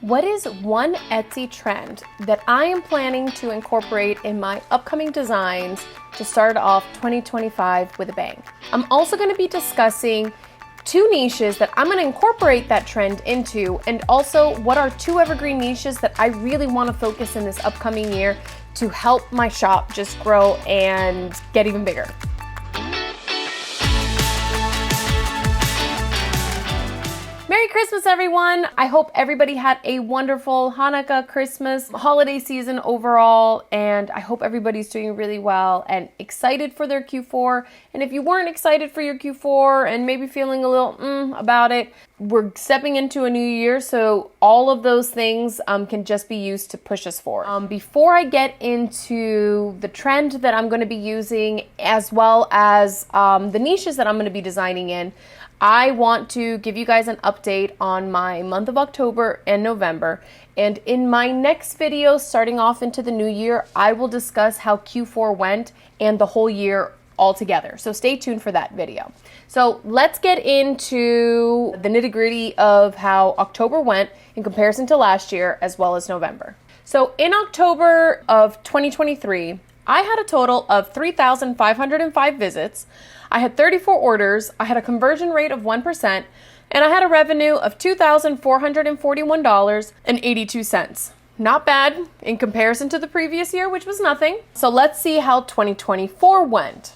What is one Etsy trend that I am planning to incorporate in my upcoming designs to start off 2025 with a bang? I'm also going to be discussing two niches that I'm going to incorporate that trend into, and also what are two evergreen niches that I really want to focus in this upcoming year to help my shop just grow and get even bigger. Merry Christmas, everyone. I hope everybody had a wonderful Hanukkah, Christmas, holiday season overall, and I hope everybody's doing really well and excited for their Q4. And if you weren't excited for your Q4 and maybe feeling a little about it, we're stepping into a new year, so all of those things can just be used to push us forward. Before I get into the trend that I'm going to be using, as well as the niches that I'm going to be designing in, I want to give you guys an update on my month of October and November. And in my next video, starting off into the new year, I will discuss how Q4 went and the whole year altogether. So stay tuned for that video. So let's get into the nitty-gritty of how October went in comparison to last year, as well as November. So in October of 2023, I had a total of 3,505 visits. I had 34 orders, I had a conversion rate of 1%, and I had a revenue of $2,441.82. Not bad in comparison to the previous year, which was nothing. So let's see how 2024 went.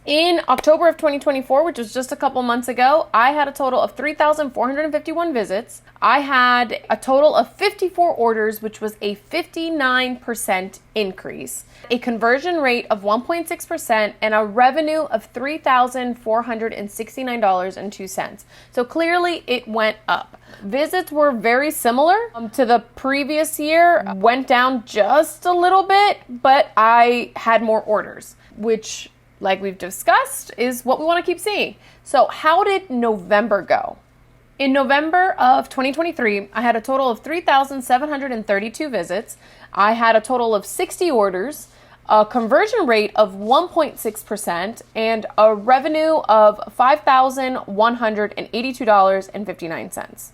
In October of 2024, which was just a couple months ago, I had a total of 3,451 visits. I had a total of 54 orders, which was a 59% increase, a conversion rate of 1.6%, and a revenue of $3,469.02. So clearly it went up. Visits were very similar to the previous year, went down just a little bit, but I had more orders, which, like we've discussed, is what we want to keep seeing. So how did November go? In November of 2023, I had a total of 3,732 visits. I had a total of 60 orders, a conversion rate of 1.6%, and a revenue of $5,182.59.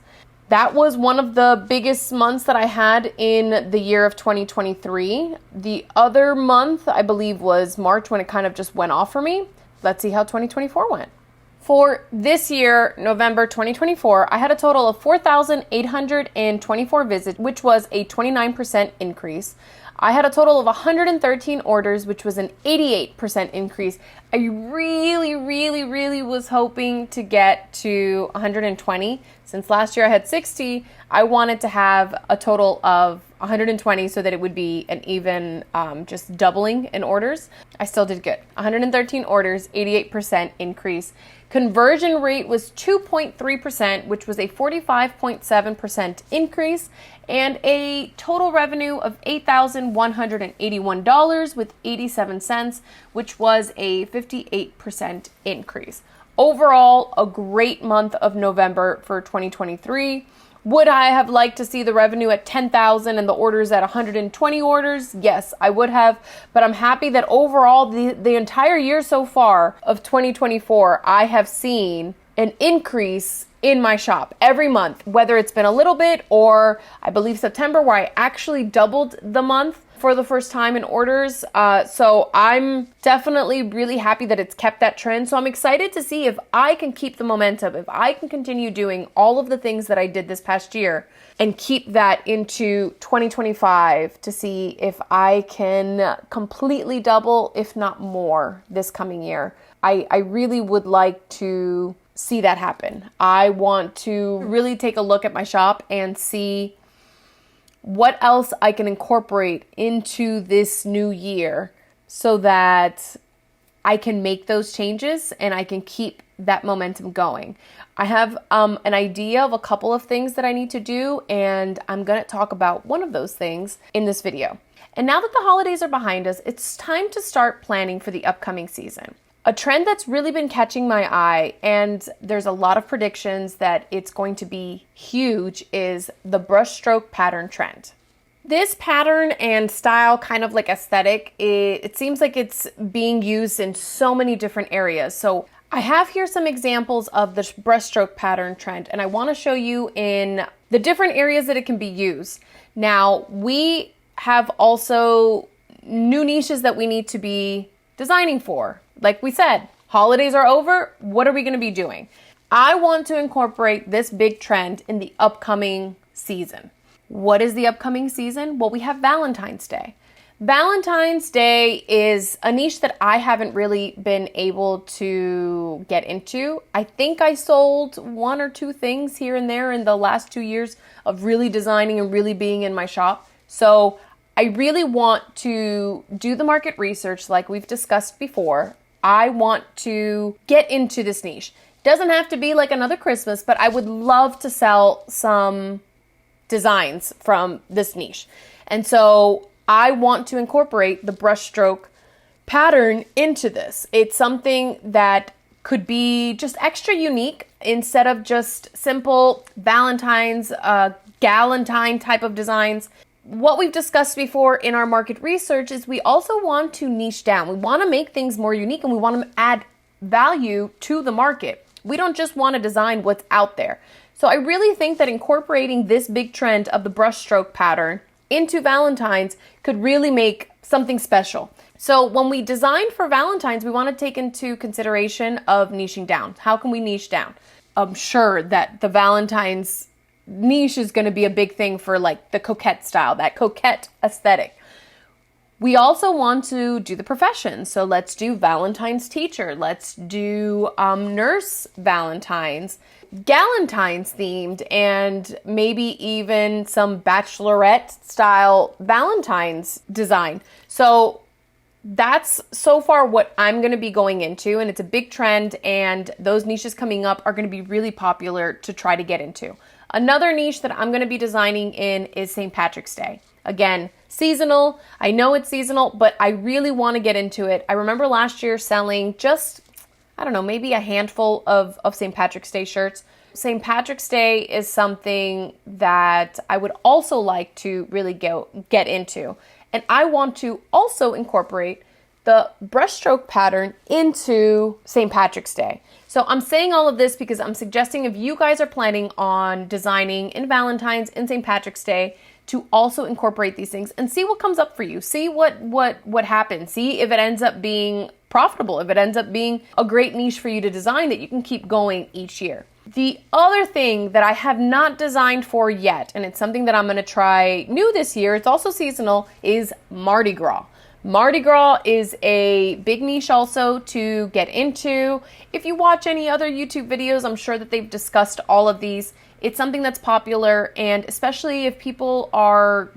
That was one of the biggest months that I had in the year of 2023. The other month, I believe, was March, when it kind of just went off for me. Let's see how 2024 went. For this year, November 2024, I had a total of 4,824 visits, which was a 29% increase. I had a total of 113 orders, which was an 88% increase. I really was hoping to get to 120. Since last year I had 60, I wanted to have a total of 120 so that it would be an even just doubling in orders. I still did good. 113 orders, 88% increase. Conversion rate was 2.3%, which was a 45.7% increase, and a total revenue of $8,181.87, which was a 58% increase. Overall, a great month of November for 2023. Would I have liked to see the revenue at 10,000 and the orders at 120 orders? Yes, I would have, but I'm happy that overall the entire year so far of 2024, I have seen an increase in my shop every month, whether it's been a little bit or I believe September, where I actually doubled the month for the first time in orders. So I'm definitely really happy that it's kept that trend. So I'm excited to see if I can keep the momentum, if I can continue doing all of the things that I did this past year and keep that into 2025 to see if I can completely double, if not more, this coming year. I really would like to see that happen. I want to really take a look at my shop and see what else I can incorporate into this new year so that I can make those changes and I can keep that momentum going. I have an idea of a couple of things that I need to do, and I'm going to talk about one of those things in this video. And now that the holidays are behind us, it's time to start planning for the upcoming season. A trend that's really been catching my eye, and there's a lot of predictions that it's going to be huge, is the brushstroke pattern trend. This pattern and style, kind of like aesthetic, it seems like it's being used in so many different areas. So I have here some examples of the brushstroke pattern trend, and I want to show you in the different areas that it can be used. Now, we have also new niches that we need to be designing for. Like we said, holidays are over. What are we going to be doing? I want to incorporate this big trend in the upcoming season. What is the upcoming season? Well, we have Valentine's Day. Valentine's Day is a niche that I haven't really been able to get into. I think I sold 1 or 2 things here and there in the last 2 years of really designing and really being in my shop. So I really want to do the market research like we've discussed before. I want to get into this niche. Doesn't have to be like another Christmas, but I would love to sell some designs from this niche. And so I want to incorporate the brushstroke pattern into this. It's something that could be just extra unique instead of just simple Valentine's, galentine type of designs. What we've discussed before in our market research is we also want to niche down. We want to make things more unique and we want to add value to the market. We don't just want to design what's out there. So I really think that incorporating this big trend of the brushstroke pattern into Valentine's could really make something special. So when we design for Valentine's, we want to take into consideration of niching down. How can we niche down? I'm sure that the Valentine's niche is going to be a big thing for like the coquette style, that coquette aesthetic. We also want to do the profession. So let's do Valentine's teacher. Let's do nurse Valentine's, galentine's themed, and maybe even some bachelorette style Valentine's design. So that's so far what I'm going to be going into, and it's a big trend, and those niches coming up are going to be really popular to try to get into. Another niche that I'm going to be designing in is St. Patrick's Day. Again, seasonal. I know it's seasonal, but I really want to get into it. I remember last year selling just, I don't know, maybe a handful of St. Patrick's Day shirts. St. Patrick's Day is something that I would also like to really get into. And I want to also incorporate the brushstroke pattern into St. Patrick's Day. So I'm saying all of this because I'm suggesting if you guys are planning on designing in Valentine's, in St. Patrick's Day, to also incorporate these things and see what comes up for you. See what happens. See if it ends up being profitable, if it ends up being a great niche for you to design that you can keep going each year. The other thing that I have not designed for yet, and it's something that I'm going to try new this year, it's also seasonal, is Mardi Gras. Mardi Gras is a big niche also to get into. If you watch any other YouTube videos, I'm sure that they've discussed all of these. It's something that's popular, and especially if people are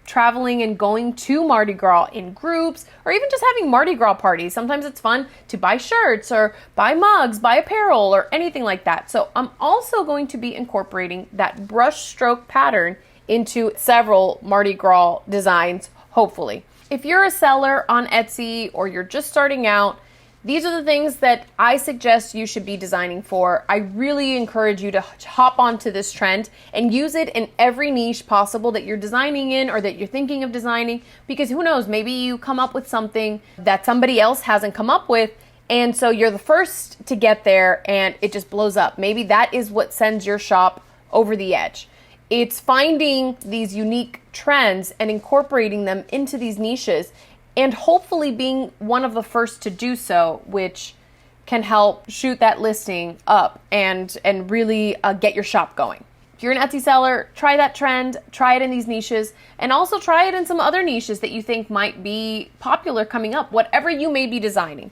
traveling and going to Mardi Gras in groups, or even just having Mardi Gras parties. Sometimes it's fun to buy shirts or buy mugs, buy apparel, or anything like that. So I'm also going to be incorporating that brushstroke pattern into several Mardi Gras designs, hopefully. If you're a seller on Etsy or you're just starting out, these are the things that I suggest you should be designing for. I really encourage you to hop onto this trend and use it in every niche possible that you're designing in or that you're thinking of designing, because who knows, maybe you come up with something that somebody else hasn't come up with, and so you're the first to get there and it just blows up. Maybe that is what sends your shop over the edge. It's finding these unique trends and incorporating them into these niches, and hopefully being one of the first to do so, which can help shoot that listing up and really get your shop going. If you're an Etsy seller, try that trend, try it in these niches, and also try it in some other niches that you think might be popular coming up, whatever you may be designing.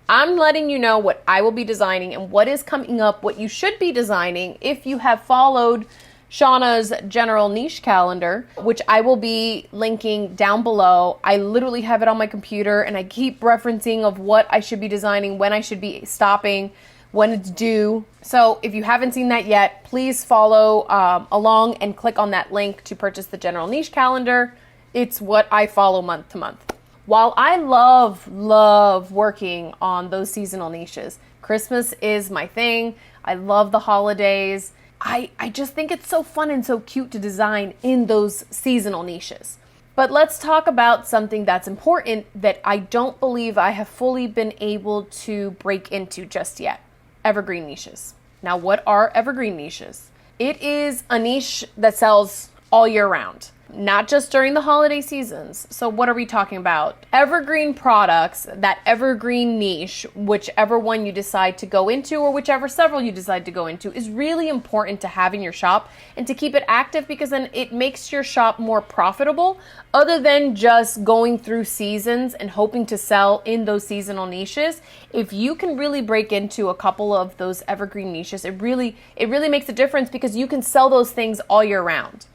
I'm letting you know what I will be designing and what is coming up, what you should be designing if you have followed Shauna's general niche calendar, which I will be linking down below. I literally have it on my computer and I keep referencing of what I should be designing, when I should be stopping, when it's due. So if you haven't seen that yet, please follow along and click on that link to purchase the general niche calendar. It's what I follow month to month. While I love working on those seasonal niches, Christmas is my thing. I love the holidays. I just think it's so fun and so cute to design in those seasonal niches. But let's talk about something that's important that I don't believe I have fully been able to break into just yet. evergreen niches. Now, what are evergreen niches? It is a niche that sells all year round, not just during the holiday seasons. So what are we talking about? Evergreen products, that evergreen niche, whichever one you decide to go into or whichever several you decide to go into, is really important to have in your shop and to keep it active, because then it makes your shop more profitable, other than just going through seasons and hoping to sell in those seasonal niches. If you can really break into a couple of those evergreen niches, it really makes a difference, because you can sell those things all year round.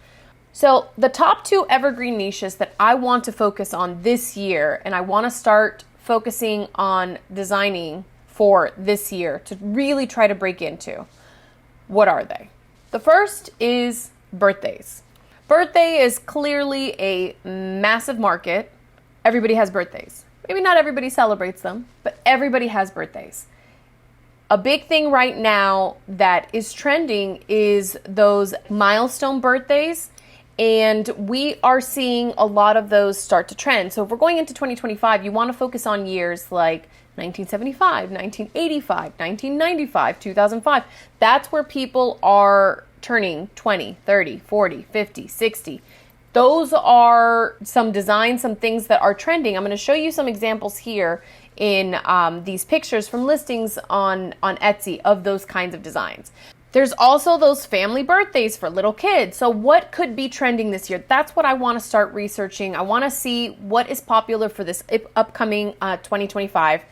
So the top 2 evergreen niches that I want to focus on this year, and I want to start focusing on designing for this year to really try to break into, what are they? The first is birthdays. Birthday is clearly a massive market. Everybody has birthdays. Maybe not everybody celebrates them, but everybody has birthdays. A big thing right now that is trending is those milestone birthdays. And we are seeing a lot of those start to trend. So if we're going into 2025, you want to focus on years like 1975, 1985, 1995, 2005. That's where people are turning 20, 30, 40, 50, 60. Those are some designs, some things that are trending. I'm going to show you some examples here in these pictures from listings on Etsy of those kinds of designs. There's also those family birthdays for little kids. So what could be trending this year? That's what I want to start researching. I want to see what is popular for this upcoming 2025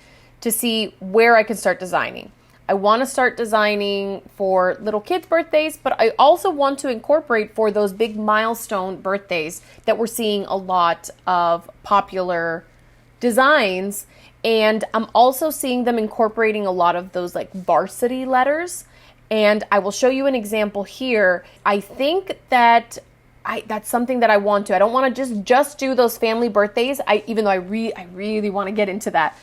to see where I can start designing. I want to start designing for little kids' birthdays, but I also want to incorporate for those big milestone birthdays that we're seeing a lot of popular designs. And I'm also seeing them incorporating a lot of those like varsity letters. And I will show you an example here. I think that that's something that I want to. I don't want to just do those family birthdays. Even though I really want to get into that.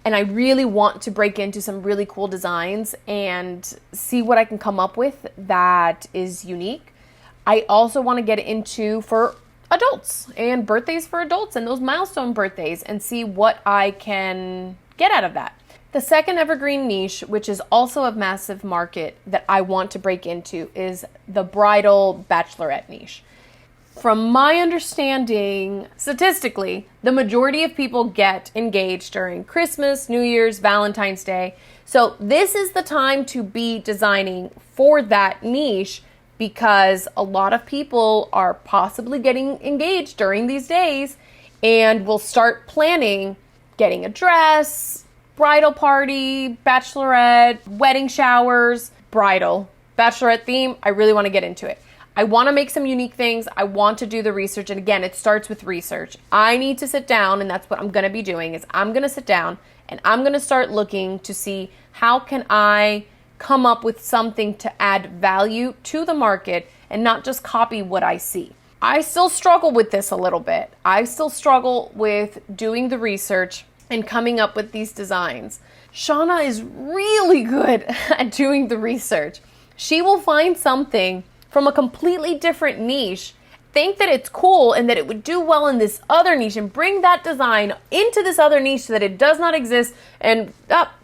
And I really want to break into some really cool designs and see what I can come up with that is unique. I also want to get into for adults and birthdays for adults and those milestone birthdays and see what I can get out of that. The second evergreen niche, which is also a massive market that I want to break into, is the bridal bachelorette niche. From my understanding, statistically, the majority of people get engaged during Christmas, New Year's, Valentine's Day. So this is the time to be designing for that niche, because a lot of people are possibly getting engaged during these days and will start planning getting a dress, bridal party, bachelorette, wedding showers, bridal, bachelorette theme. I really want to get into it. I want to make some unique things. I want to do the research. And again, it starts with research. I need to sit down, and that's what I'm going to be doing, is I'm going to sit down and I'm going to start looking to see how can I come up with something to add value to the market and not just copy what I see. I still struggle with this a little bit. I still struggle with doing the research and coming up with these designs. Shauna is really good at doing the research. She will find something from a completely different niche, think that it's cool and that it would do well in this other niche, and bring that design into this other niche so that it does not exist, and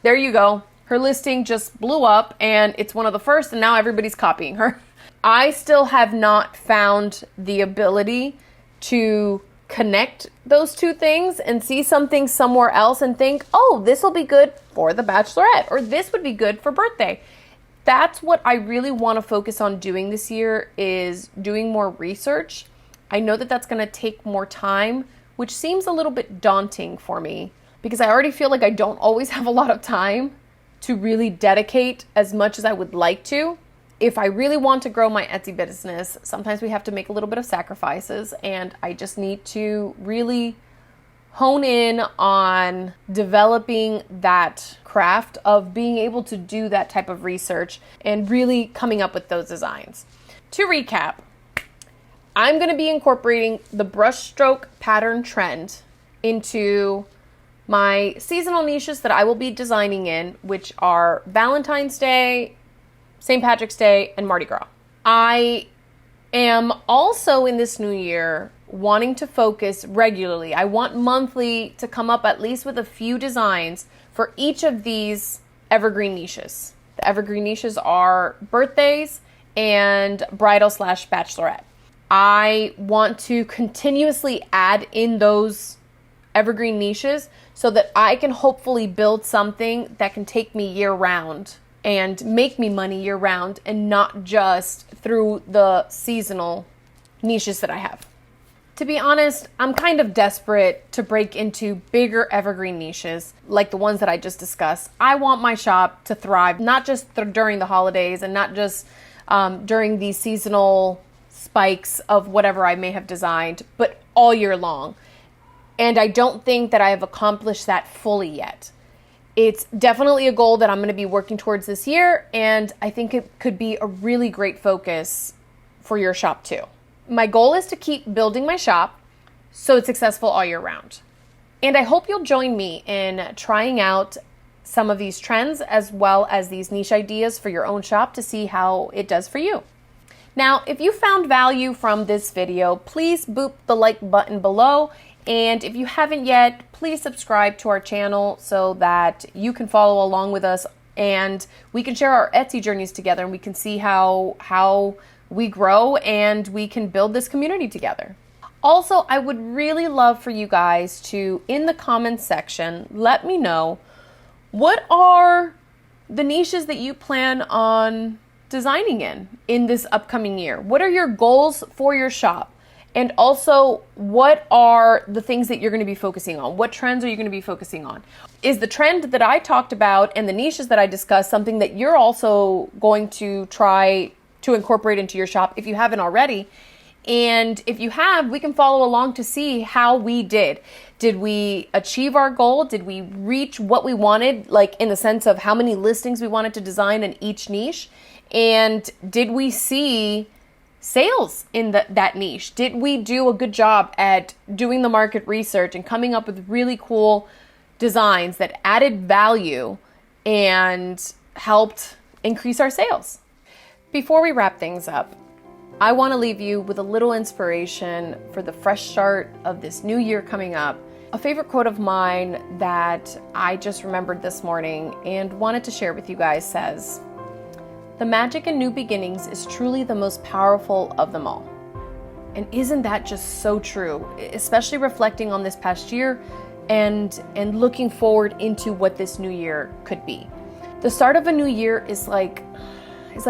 there you go. Her listing just blew up and it's one of the first, and now everybody's copying her. I still have not found the ability to connect those two things and see something somewhere else and think, oh, this will be good for the bachelorette, or this would be good for birthday. That's what I really want to focus on doing this year, is doing more research. I know that that's going to take more time, which seems a little bit daunting for me, because I already feel like I don't always have a lot of time to really dedicate as much as I would like to. If I really want to grow my Etsy business, sometimes we have to make a little bit of sacrifices, and I just need to really hone in on developing that craft of being able to do that type of research and really coming up with those designs. To recap, I'm going to be incorporating the brushstroke pattern trend into my seasonal niches that I will be designing in, which are Valentine's Day, St. Patrick's Day, and Mardi Gras. I am also in this new year wanting to focus regularly. I want monthly to come up at least with a few designs for each of these evergreen niches. The evergreen niches are birthdays and bridal/bachelorette. I want to continuously add in those evergreen niches so that I can hopefully build something that can take me year round and make me money year round, and not just through the seasonal niches that I have. To be honest, I'm kind of desperate to break into bigger evergreen niches like the ones that I just discussed. I want my shop to thrive, not just during the holidays and not just during these seasonal spikes of whatever I may have designed, but all year long. And I don't think that I have accomplished that fully yet. It's definitely a goal that I'm going to be working towards this year, and I think it could be a really great focus for your shop too. My goal is to keep building my shop so it's successful all year round. And I hope you'll join me in trying out some of these trends as well as these niche ideas for your own shop to see how it does for you. Now, if you found value from this video, please boop the like button below. And if you haven't yet, please subscribe to our channel so that you can follow along with us and we can share our Etsy journeys together, and we can see how we grow and we can build this community together. Also, I would really love for you guys to, in the comments section, let me know what are the niches that you plan on designing in this upcoming year. What are your goals for your shop? And also, what are the things that you're going to be focusing on? What trends are you going to be focusing on? Is the trend that I talked about and the niches that I discussed something that you're also going to try to incorporate into your shop if you haven't already? And if you have, we can follow along to see how we did. Did we achieve our goal? Did we reach what we wanted, like in the sense of how many listings we wanted to design in each niche? And did we see sales in that niche? Did we do a good job at doing the market research and coming up with really cool designs that added value and helped increase our sales? Before we wrap things up, I want to leave you with a little inspiration for the fresh start of this new year coming up. A favorite quote of mine that I just remembered this morning and wanted to share with you guys says, "The magic in new beginnings is truly the most powerful of them all." And isn't that just so true? Especially reflecting on this past year and looking forward into what this new year could be. The start of a new year is like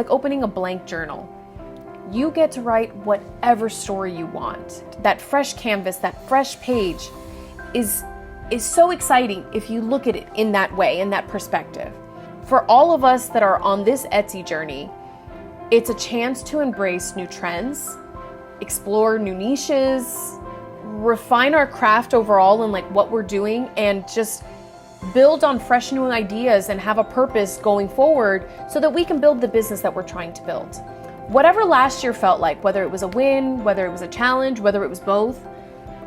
opening a blank journal. You get to write whatever story you want. That fresh canvas, that fresh page is so exciting if you look at it in that way, in that perspective. For all of us that are on this Etsy journey, it's a chance to embrace new trends, explore new niches, refine our craft overall and like what we're doing, and just build on fresh new ideas and have a purpose going forward so that we can build the business that we're trying to build. Whatever last year felt like, whether it was a win, whether it was a challenge, whether it was both,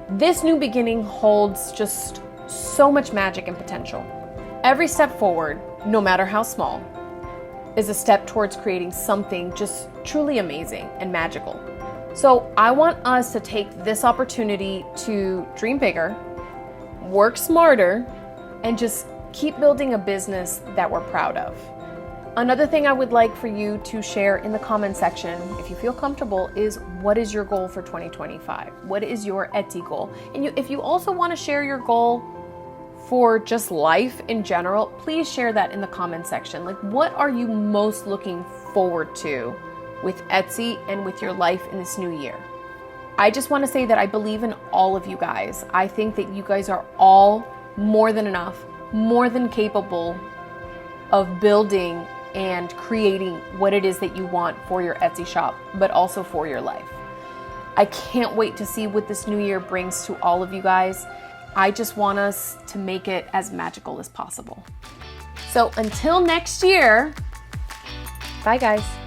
this new beginning holds just so much magic and potential. Every step forward, no matter how small, is a step towards creating something just truly amazing and magical. So I want us to take this opportunity to dream bigger, work smarter, and just keep building a business that we're proud of. Another thing I would like for you to share in the comment section, if you feel comfortable, is what is your goal for 2025? What is your Etsy goal? And if you also want to share your goal for just life in general, please share that in the comment section. Like, what are you most looking forward to with Etsy and with your life in this new year? I just want to say that I believe in all of you guys. I think that you guys are all more than enough, more than capable of building and creating what it is that you want for your Etsy shop, but also for your life. I can't wait to see what this new year brings to all of you guys. I just want us to make it as magical as possible. So until next year, bye guys.